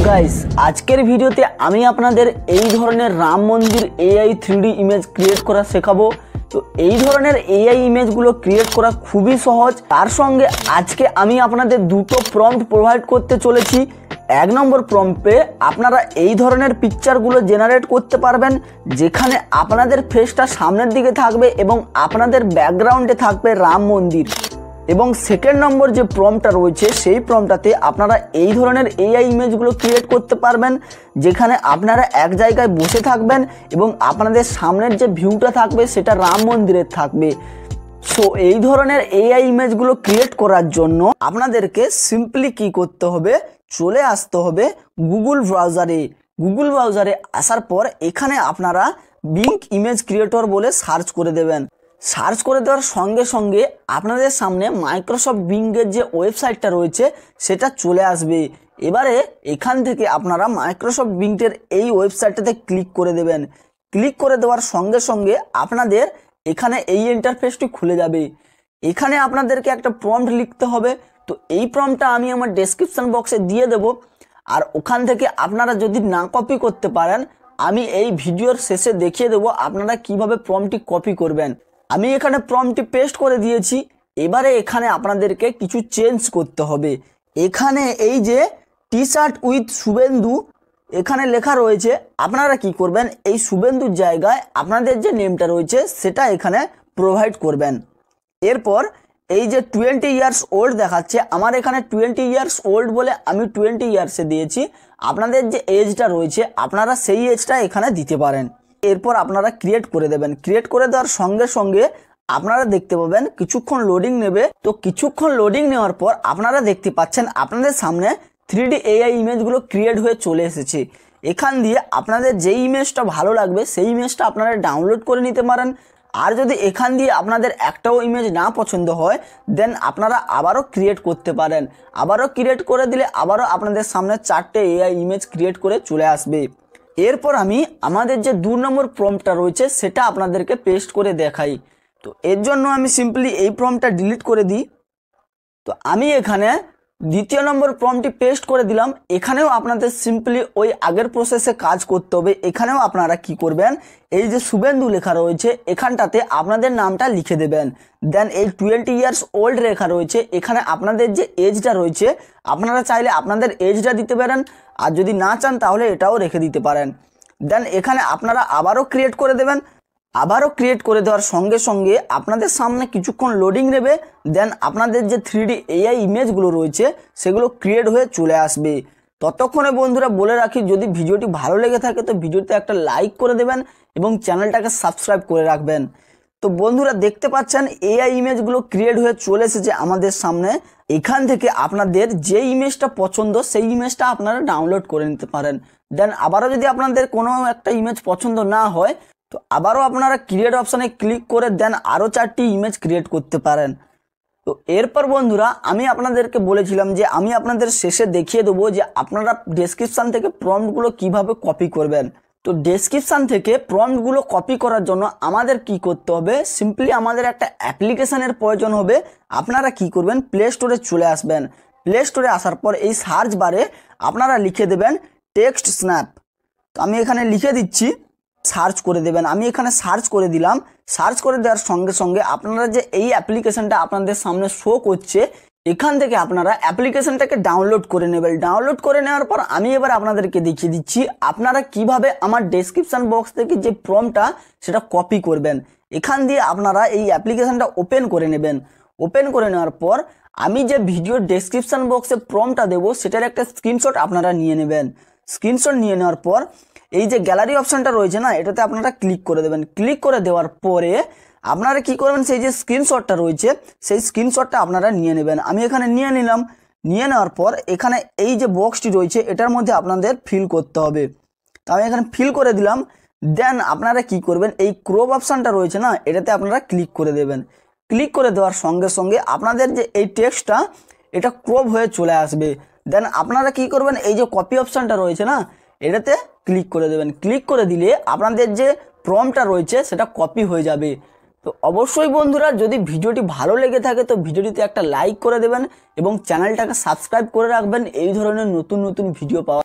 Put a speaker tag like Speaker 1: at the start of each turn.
Speaker 1: Guys আজকের ভিডিওতে আমি আপনাদের এই ধরনের রাম মন্দির এআই 3D ইমেজ ক্রিয়েট করা শেখাবো। তো এই ধরনের এআই ইমেজগুলো ক্রিয়েট করা খুবই সহজ। তার সঙ্গে আজকে আমি আপনাদের দুটো প্রম্পট প্রোভাইড করতে চলেছি। এক নম্বর প্রম্পটে আপনারা এই ধরনের পিকচারগুলো জেনারেট করতে পারবেন, যেখানে আপনাদের ফেসটা সামনের দিকে থাকবে এবং আপনাদের ব্যাকগ্রাউন্ডে থাকবে রাম মন্দির। এবং সেকেন্ড নম্বর যে প্রম্পটটা রয়েছে সেই প্রম্পটটাতে আপনারা এই ধরনের এআই ইমেজগুলো ক্রিয়েট করতে পারবেন, যেখানে আপনারা এক জায়গায় বসে থাকবেন এবং আপনাদের সামনের যে ভিউটা থাকবে সেটা রাম মন্দিরের থাকবে। সো এই ধরনের এআই ইমেজগুলো ক্রিয়েট করার জন্য আপনাদেরকে সিম্পলি কি করতে হবে, চলে আসতে হবে গুগল ব্রাউজারে। গুগল ব্রাউজারে আসার পর এখানে আপনারা বিং ইমেজ ক্রিয়েটর বলে সার্চ করে দেবেন। সার্চ করে দেওয়ার সঙ্গে সঙ্গে আপনাদের সামনে মাইক্রোসফট বিংয়ের যে ওয়েবসাইটটা রয়েছে সেটা চলে আসবে। এবারে এখান থেকে আপনারা মাইক্রোসফট বিংয়ের এই ওয়েবসাইটটাতে ক্লিক করে দেবেন। ক্লিক করে দেওয়ার সঙ্গে সঙ্গে আপনাদের এখানে এই ইন্টারফেসটি খুলে যাবে। এখানে আপনাদেরকে একটা প্রম্পট লিখতে হবে। তো এই প্রম্পটটা আমি আমার ডেসক্রিপশন বক্সে দিয়ে দেব। আর ওখান থেকে আপনারা যদি না কপি করতে পারেন, আমি এই ভিডিওর শেষে দেখিয়ে দেবো আপনারা কিভাবে প্রম্পটটি কপি করবেন। আমি এখানে প্রম্পটটি পেস্ট করে দিয়েছি। এবারে এখানে আপনাদেরকে কিছু চেঞ্জ করতে হবে। এখানে এই যে টি শার্ট উইথ শুভেন্দু এখানে লেখা রয়েছে, আপনারা কি করবেন, এই শুভেন্দুর জায়গায় আপনাদের যে নেমটা রয়েছে সেটা এখানে প্রোভাইড করবেন। এরপর এই যে 20 ইয়ার্স ওল্ড দেখাচ্ছে, আমার এখানে 20 ইয়ার্স ওল্ড বলে আমি 20 ইয়ার্সে দিয়েছি। আপনাদের যে এজটা রয়েছে আপনারা সেই এজটা এখানে দিতে পারেন। এরপর আপনারা ক্রিয়েট করে দেবেন। ক্রিয়েট করে দেওয়ার সঙ্গে সঙ্গে আপনারা দেখতে পাবেন কিছুক্ষণ লোডিং নেবে। তো কিছুক্ষণ লোডিং নেওয়ার পর আপনারা দেখতে পাচ্ছেন আপনাদের সামনে 3D এআই ইমেজগুলো ক্রিয়েট হয়ে চলে এসেছে। এখান দিয়ে আপনাদের যেই ইমেজটা ভালো লাগবে সেই ইমেজটা আপনারা ডাউনলোড করে নিতে পারেন। আর যদি এখান দিয়ে আপনাদের একটাও ইমেজ না পছন্দ হয়, দেন আপনারা আবারও ক্রিয়েট করতে পারেন। আবারও ক্রিয়েট করে দিলে আবারও আপনাদের সামনে 4টে এআই ইমেজ ক্রিয়েট করে চলে আসবে। এরপর আমি আমাদের যে 2 নম্বর প্রম্পটটা রয়েছে সেটা আপনাদেরকে পেস্ট করে দেখাই। তো এর জন্য আমি সিম্পলি এই প্রম্পটটা ডিলিট করে দিই। তো আমি এখানে দ্বিতীয় নম্বর প্রম্পটটি পেস্ট করে দিলাম। এখানেও আপনাদের সিম্পলি ওই আগের প্রসেসে কাজ করতে হবে। এখানেও আপনারা কি করবেন, এই যে শুভেন্দু লেখা রয়েছে এখানটাতে আপনাদের নামটা লিখে দেবেন। দেন এই 20 ইয়ার্স ওল্ড লেখা রয়েছে, এখানে আপনাদের যে এজটা রয়েছে আপনারা চাইলে আপনাদের এজটা দিতে পারেন, আর যদি না চান তাহলে এটাও রেখে দিতে পারেন। দেন এখানে আপনারা আবারও ক্রিয়েট করে দেবেন। আবারও ক্রিয়েট করে দেওয়ার সঙ্গে সঙ্গে আপনাদের সামনে কিছুক্ষণ লোডিং নেবে। দেন আপনাদের যে 3D এআই ইমেজগুলো রয়েছে সেগুলো ক্রিয়েট হয়ে চলে আসবে। ততক্ষণে বন্ধুরা বলে রাখি, যদি ভিডিওটি ভালো লেগে থাকে তো ভিডিওতে একটা লাইক করে দেবেন এবং চ্যানেলটাকে সাবস্ক্রাইব করে রাখবেন। তো বন্ধুরা দেখতে পাচ্ছেন এআই ইমেজগুলো ক্রিয়েট হয়ে চলে এসেছে আমাদের সামনে। এখান থেকে আপনাদের যে ইমেজটা পছন্দ সেই ইমেজটা আপনারা ডাউনলোড করে নিতে পারেন। দেন আবারও যদি আপনাদের কোনো একটা ইমেজ পছন্দ না হয় তো আবারও আপনারা ক্রিয়েট অপশানে ক্লিক করে দেন আরও 4টি ইমেজ ক্রিয়েট করতে পারেন। তো এরপর বন্ধুরা আমি আপনাদেরকে বলেছিলাম যে আমি আপনাদের শেষে দেখিয়ে দেবো যে আপনারা ডেসক্রিপশান থেকে প্রম্পটগুলো কিভাবে কপি করবেন। তো ডেসক্রিপশান থেকে প্রম্পটগুলো কপি করার জন্য আমাদের কি করতে হবে, সিম্পলি আমাদের একটা অ্যাপ্লিকেশানের প্রয়োজন হবে। আপনারা কি করবেন, প্লে স্টোরে চলে আসবেন। প্লে স্টোরে আসার পর এই সার্চ বারে আপনারা লিখে দেবেন টেক্সট স্ন্যাপ। তো আমি এখানে লিখে দিচ্ছি, সার্চ করে দেবেন। আমি এখানে সার্চ করে দিলাম। সার্চ করে দেওয়ার সঙ্গে সঙ্গে আপনারা যে এই অ্যাপ্লিকেশনটা আপনাদের সামনে শো করছে, এখান থেকে আপনারা অ্যাপ্লিকেশনটাকে ডাউনলোড করে নেবেন। ডাউনলোড করে নেওয়ার পর আমি এবার আপনাদেরকে দেখিয়ে দিচ্ছি আপনারা কিভাবে আমার ডেসক্রিপশন বক্স থেকে যে প্রম্পটটা সেটা কপি করবেন। এখান দিয়ে আপনারা এই অ্যাপ্লিকেশনটা ওপেন করে নেবেন। ওপেন করে নেওয়ার পর আমি যে ভিডিও ডেসক্রিপশন বক্সে প্রম্পটটা দেবো সেটার একটা স্ক্রিনশট আপনারা নিয়ে নেবেন। স্ক্রিনশট নিয়ে নেওয়ার পর এই যে গ্যালারি অপশনটা রয়েছে না, এটাতে আপনারা ক্লিক করে দেবেন। ক্লিক করে দেওয়ার পরে আপনারা কি করবেন, সেই যে স্ক্রিনশটটা রয়েছে সেই স্ক্রিনশটটা আপনারা নিয়ে নেবেন। আমি এখানে নিয়ে নিলাম। নিয়ে নেওয়ার পর এখানে এই যে বক্সটি রয়েছে এটার মধ্যে আপনাদের ফিল করতে হবে। তো আমি এখানে ফিল করে দিলাম। দেন আপনারা কি করবেন, এই ক্রপ অপশানটা রয়েছে না, এটাতে আপনারা ক্লিক করে দেবেন। ক্লিক করে দেওয়ার সঙ্গে সঙ্গে আপনাদের যে এই টেক্সটটা এটা ক্রপ হয়ে চলে আসবে। দেন আপনারা কি করবেন, এই যে কপি অপশানটা রয়েছে না, এটাতে ক্লিক করে দেবেন। ক্লিক করে দিলে আপনাদের যে প্রম্পটটা রয়েছে সেটা কপি হয়ে যাবে। তো অবশ্যই বন্ধুরা যদি ভিডিওটি ভালো লেগে থাকে তো ভিডিওটিতে একটা লাইক করে দেবেন এবং চ্যানেলটাকে সাবস্ক্রাইব করে রাখবেন এই ধরনের নতুন নতুন ভিডিও পাওয়া।